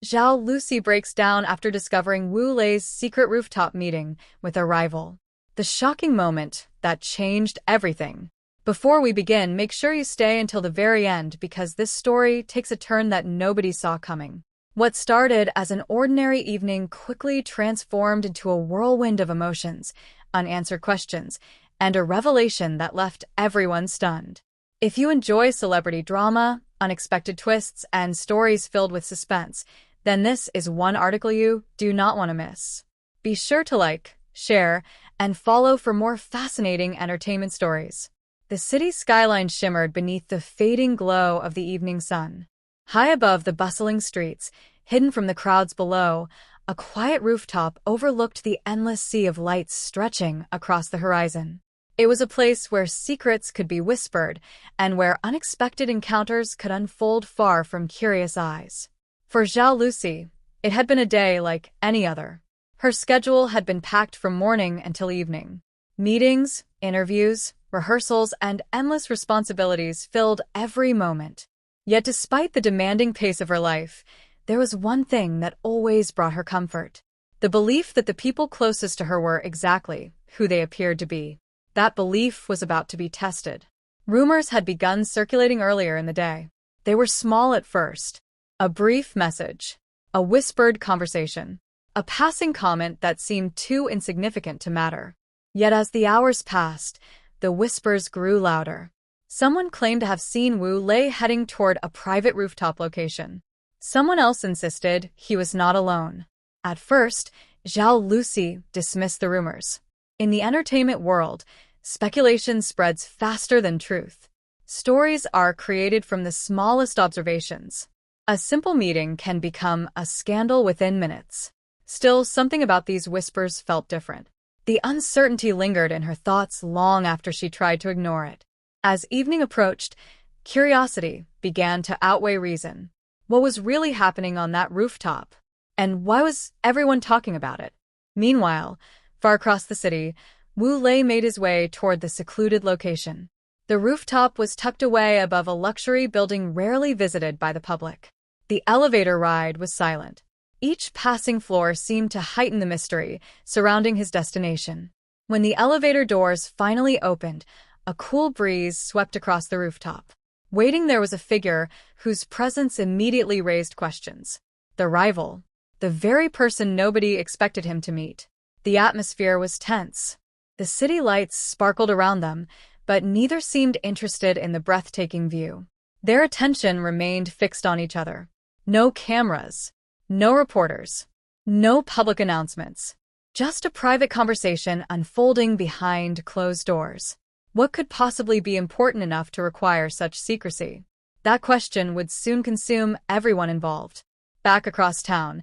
Zhao Lusi breaks down after discovering Wu Lei's secret rooftop meeting with a rival. The shocking moment that changed everything. Before we begin, make sure you stay until the very end because this story takes a turn that nobody saw coming. What started as an ordinary evening quickly transformed into a whirlwind of emotions, unanswered questions, and a revelation that left everyone stunned. If you enjoy celebrity drama, unexpected twists, and stories filled with suspense, then this is one article you do not want to miss. Be sure to like, share, and follow for more fascinating entertainment stories. The city's skyline shimmered beneath the fading glow of the evening sun. High above the bustling streets, hidden from the crowds below, a quiet rooftop overlooked the endless sea of lights stretching across the horizon. It was a place where secrets could be whispered and where unexpected encounters could unfold far from curious eyes. For Zhao Lusi, it had been a day like any other. Her schedule had been packed from morning until evening. Meetings, interviews, rehearsals, and endless responsibilities filled every moment. Yet despite the demanding pace of her life, there was one thing that always brought her comfort. The belief that the people closest to her were exactly who they appeared to be. That belief was about to be tested. Rumors had begun circulating earlier in the day. They were small at first. A brief message, a whispered conversation, a passing comment that seemed too insignificant to matter. Yet as the hours passed, the whispers grew louder. Someone claimed to have seen Wu Lei heading toward a private rooftop location. Someone else insisted he was not alone. At first, Zhao Lusi dismissed the rumors. In the entertainment world, speculation spreads faster than truth. Stories are created from the smallest observations. A simple meeting can become a scandal within minutes. Still, something about these whispers felt different. The uncertainty lingered in her thoughts long after she tried to ignore it. As evening approached, curiosity began to outweigh reason. What was really happening on that rooftop? And why was everyone talking about it? Meanwhile, far across the city, Wu Lei made his way toward the secluded location. The rooftop was tucked away above a luxury building rarely visited by the public. The elevator ride was silent. Each passing floor seemed to heighten the mystery surrounding his destination. When the elevator doors finally opened, a cool breeze swept across the rooftop. Waiting there was a figure whose presence immediately raised questions. The rival. The very person nobody expected him to meet. The atmosphere was tense. The city lights sparkled around them, but neither seemed interested in the breathtaking view. Their attention remained fixed on each other. No cameras. No reporters. No public announcements. Just a private conversation unfolding behind closed doors. What could possibly be important enough to require such secrecy? That question would soon consume everyone involved. Back across town,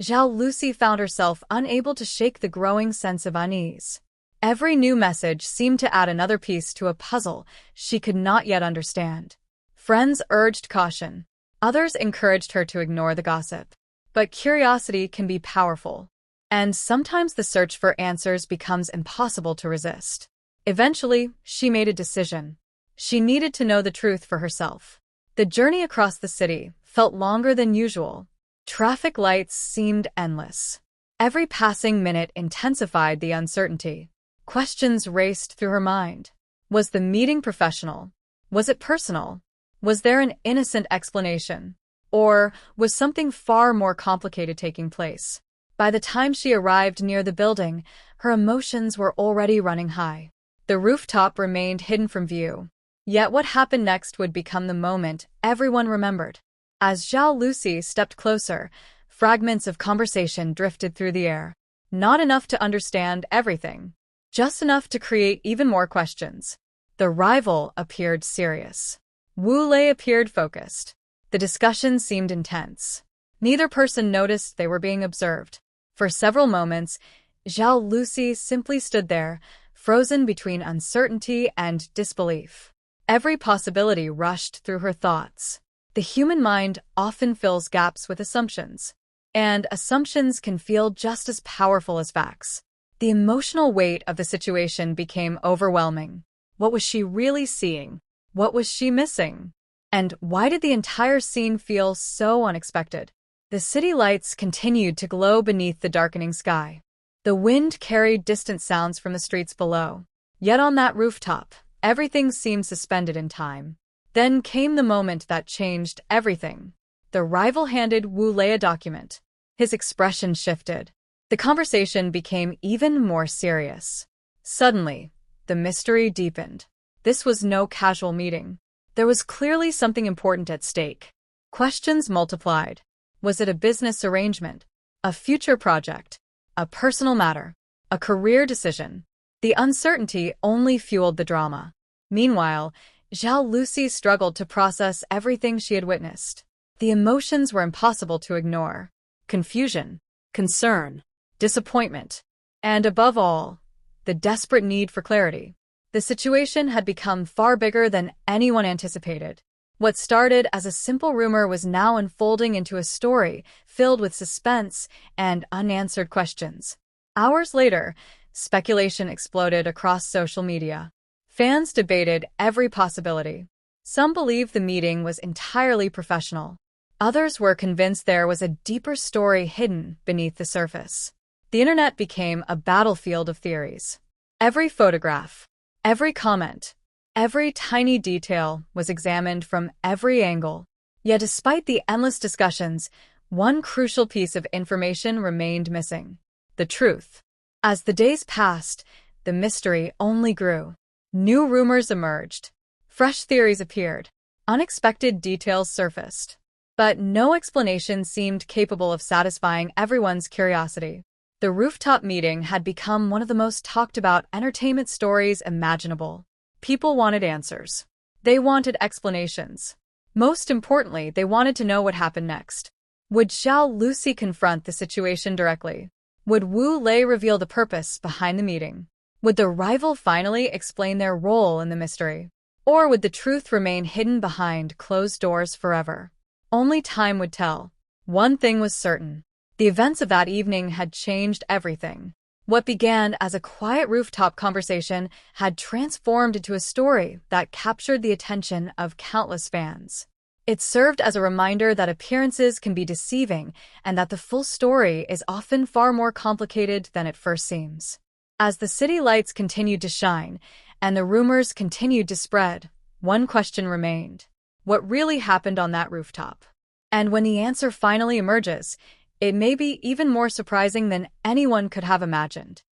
Zhao Lusi found herself unable to shake the growing sense of unease. Every new message seemed to add another piece to a puzzle she could not yet understand. Friends urged caution. Others encouraged her to ignore the gossip. But curiosity can be powerful. And sometimes the search for answers becomes impossible to resist. Eventually, she made a decision. She needed to know the truth for herself. The journey across the city felt longer than usual. Traffic lights seemed endless. Every passing minute intensified the uncertainty. Questions raced through her mind. Was the meeting professional? Was it personal? Was there an innocent explanation? Or was something far more complicated taking place? By the time she arrived near the building, her emotions were already running high. The rooftop remained hidden from view. Yet what happened next would become the moment everyone remembered. As Zhao Lusi stepped closer, fragments of conversation drifted through the air. Not enough to understand everything. Just enough to create even more questions. The rival appeared serious. Wu Lei appeared focused. The discussion seemed intense. Neither person noticed they were being observed. For several moments, Zhao Lusi simply stood there, frozen between uncertainty and disbelief. Every possibility rushed through her thoughts. The human mind often fills gaps with assumptions. And assumptions can feel just as powerful as facts. The emotional weight of the situation became overwhelming. What was she really seeing? What was she missing? And why did the entire scene feel so unexpected? The city lights continued to glow beneath the darkening sky. The wind carried distant sounds from the streets below. Yet on that rooftop, everything seemed suspended in time. Then came the moment that changed everything. The rival handed Wu Lei a document. His expression shifted. The conversation became even more serious. Suddenly, the mystery deepened. This was no casual meeting. There was clearly something important at stake. Questions multiplied. Was it a business arrangement? A future project? A personal matter? A career decision? The uncertainty only fueled the drama. Meanwhile, Zhao Lusi struggled to process everything she had witnessed. The emotions were impossible to ignore. Confusion, concern, disappointment, and above all, the desperate need for clarity. The situation had become far bigger than anyone anticipated. What started as a simple rumor was now unfolding into a story filled with suspense and unanswered questions. Hours later, speculation exploded across social media. Fans debated every possibility. Some believed the meeting was entirely professional. Others were convinced there was a deeper story hidden beneath the surface. The internet became a battlefield of theories. Every photograph, every comment, every tiny detail was examined from every angle. Yet despite the endless discussions, one crucial piece of information remained missing: the truth. As the days passed, the mystery only grew. New rumors emerged. Fresh theories appeared. Unexpected details surfaced. But no explanation seemed capable of satisfying everyone's curiosity. The rooftop meeting had become one of the most talked about entertainment stories imaginable. People wanted answers. They wanted explanations. Most importantly, they wanted to know what happened next. Would Zhao Lusi confront the situation directly? Would Wu Lei reveal the purpose behind the meeting? Would the rival finally explain their role in the mystery? Or would the truth remain hidden behind closed doors forever? Only time would tell. One thing was certain. The events of that evening had changed everything. What began as a quiet rooftop conversation had transformed into a story that captured the attention of countless fans. It served as a reminder that appearances can be deceiving and that the full story is often far more complicated than it first seems. As the city lights continued to shine and the rumors continued to spread, one question remained: what really happened on that rooftop? And when the answer finally emerges, it may be even more surprising than anyone could have imagined.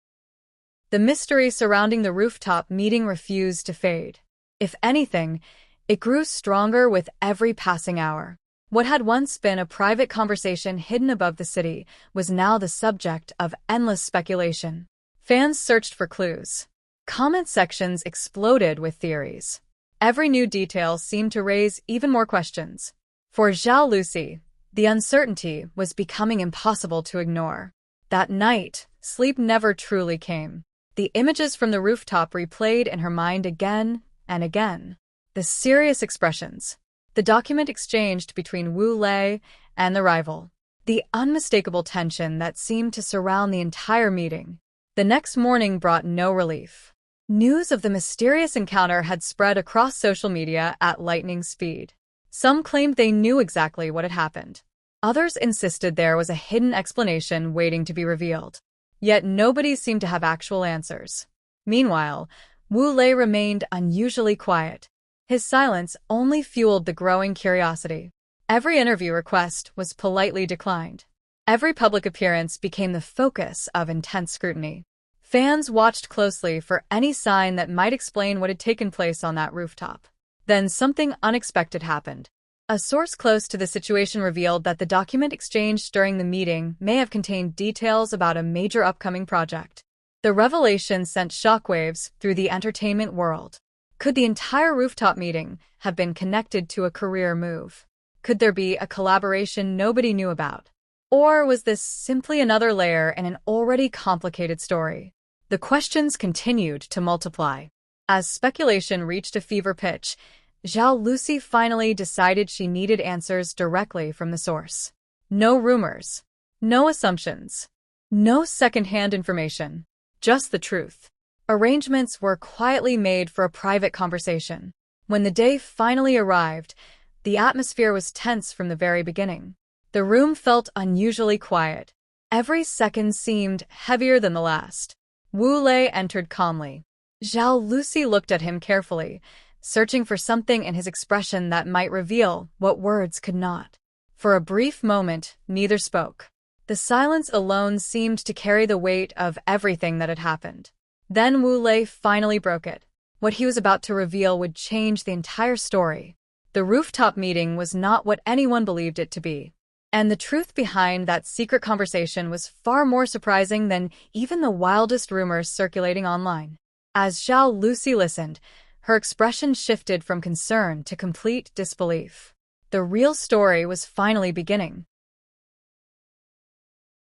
The mystery surrounding the rooftop meeting refused to fade. If anything, it grew stronger with every passing hour. What had once been a private conversation hidden above the city was now the subject of endless speculation. Fans searched for clues. Comment sections exploded with theories. Every new detail seemed to raise even more questions. For Zhao Lusi, the uncertainty was becoming impossible to ignore. That night, sleep never truly came. The images from the rooftop replayed in her mind again and again. The serious expressions, the document exchanged between Wu Lei and the rival, the unmistakable tension that seemed to surround the entire meeting. The next morning brought no relief. News of the mysterious encounter had spread across social media at lightning speed. Some claimed they knew exactly what had happened. Others insisted there was a hidden explanation waiting to be revealed. Yet nobody seemed to have actual answers. Meanwhile, Wu Lei remained unusually quiet. His silence only fueled the growing curiosity. Every interview request was politely declined. Every public appearance became the focus of intense scrutiny. Fans watched closely for any sign that might explain what had taken place on that rooftop. Then something unexpected happened. A source close to the situation revealed that the document exchanged during the meeting may have contained details about a major upcoming project. The revelation sent shockwaves through the entertainment world. Could the entire rooftop meeting have been connected to a career move? Could there be a collaboration nobody knew about? Or was this simply another layer in an already complicated story? The questions continued to multiply. As speculation reached a fever pitch, Zhao Lusi finally decided she needed answers directly from the source. No rumors, no assumptions, no second-hand information, just the truth. Arrangements were quietly made for a private conversation. When the day finally arrived, the atmosphere was tense from the very beginning. The room felt unusually quiet. Every second seemed heavier than the last. Wu Lei entered calmly. Zhao Lusi looked at him carefully, searching for something in his expression that might reveal what words could not. For a brief moment, neither spoke. The silence alone seemed to carry the weight of everything that had happened. Then Wu Lei finally broke it. What he was about to reveal would change the entire story. The rooftop meeting was not what anyone believed it to be. And the truth behind that secret conversation was far more surprising than even the wildest rumors circulating online. As Zhao Lusi listened, her expression shifted from concern to complete disbelief. The real story was finally beginning.